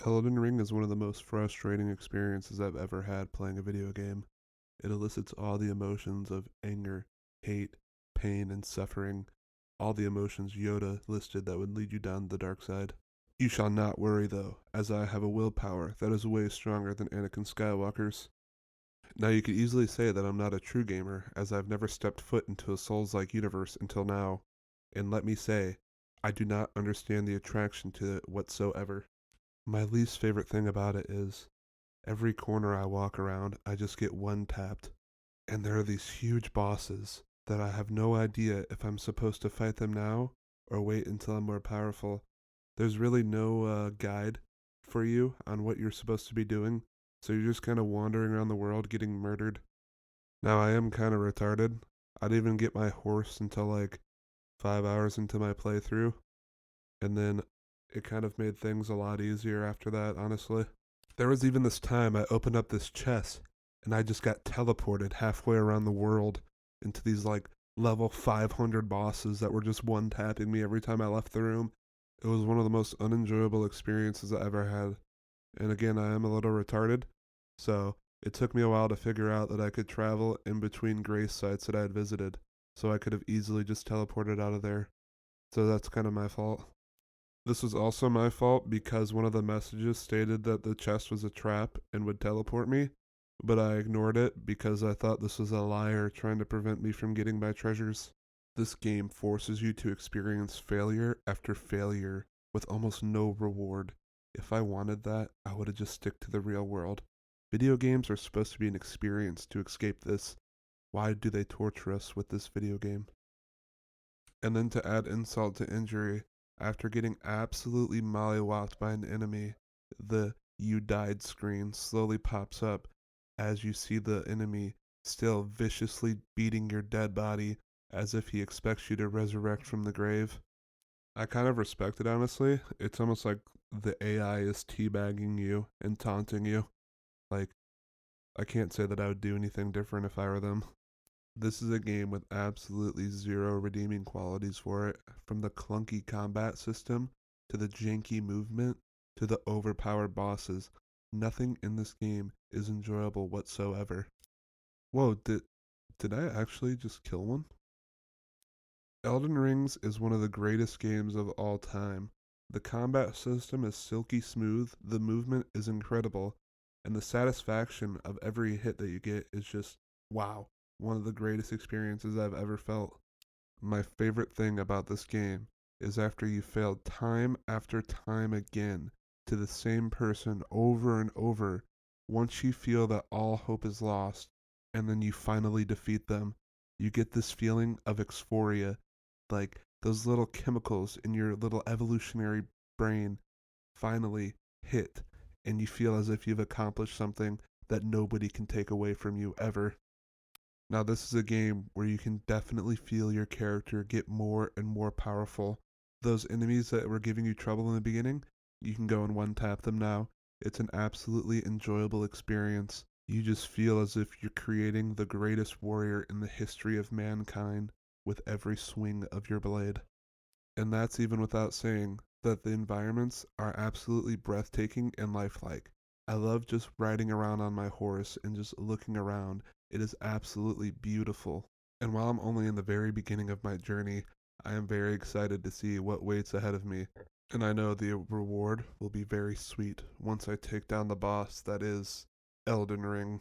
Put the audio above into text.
Elden Ring is one of the most frustrating experiences I've ever had playing a video game. It elicits all the emotions of anger, hate, pain, and suffering, all the emotions Yoda listed that would lead you down the dark side. You shall not worry, though, as I have a willpower that is way stronger than Anakin Skywalker's. Now, you could easily say that I'm not a true gamer, as I've never stepped foot into a Souls like universe until now, and let me say, I do not understand the attraction to it whatsoever. My least favorite thing about it is every corner I walk around, I just get one tapped. And there are these huge bosses that I have no idea if I'm supposed to fight them now or wait until I'm more powerful. There's really no guide for you on what you're supposed to be doing, so you're just kind of wandering around the world getting murdered. Now, I am kind of retarded. I didn't even get my horse until like 5 hours into my playthrough, and then it kind of made things a lot easier after that, honestly. There was even this time I opened up this chest and I just got teleported halfway around the world into these like level 500 bosses that were just one tapping me every time I left the room. It was one of the most unenjoyable experiences I ever had. And again, I am a little retarded, so it took me a while to figure out that I could travel in between grace sites that I had visited, so I could have easily just teleported out of there. So that's kind of my fault. This was also my fault because one of the messages stated that the chest was a trap and would teleport me, but I ignored it because I thought this was a liar trying to prevent me from getting my treasures. This game forces you to experience failure after failure with almost no reward. If I wanted that, I would have just stick to the real world. Video games are supposed to be an experience to escape this. Why do they torture us with this video game? And then to add insult to injury, after getting absolutely mollywopped by an enemy, the "you died" screen slowly pops up as you see the enemy still viciously beating your dead body as if he expects you to resurrect from the grave. I kind of respect it, honestly. It's almost like the AI is teabagging you and taunting you. Like, I can't say that I would do anything different if I were them. This is a game with absolutely zero redeeming qualities for it, from the clunky combat system to the janky movement to the overpowered bosses. Nothing in this game is enjoyable whatsoever. Whoa, did I actually just kill one? Elden Rings is one of the greatest games of all time. The combat system is silky smooth, the movement is incredible, and the satisfaction of every hit that you get is just wow. One of the greatest experiences I've ever felt. My favorite thing about this game is after you failed time after time again to the same person over and over, once you feel that all hope is lost, and then you finally defeat them, you get this feeling of euphoria, like those little chemicals in your little evolutionary brain finally hit, and you feel as if you've accomplished something that nobody can take away from you ever. Now, this is a game where you can definitely feel your character get more and more powerful. Those enemies that were giving you trouble in the beginning, you can go and one tap them now. It's an absolutely enjoyable experience. You just feel as if you're creating the greatest warrior in the history of mankind with every swing of your blade. And that's even without saying that the environments are absolutely breathtaking and lifelike. I love just riding around on my horse and just looking around. It is absolutely beautiful. And while I'm only in the very beginning of my journey, I am very excited to see what waits ahead of me. And I know the reward will be very sweet once I take down the boss that is Elden Ring.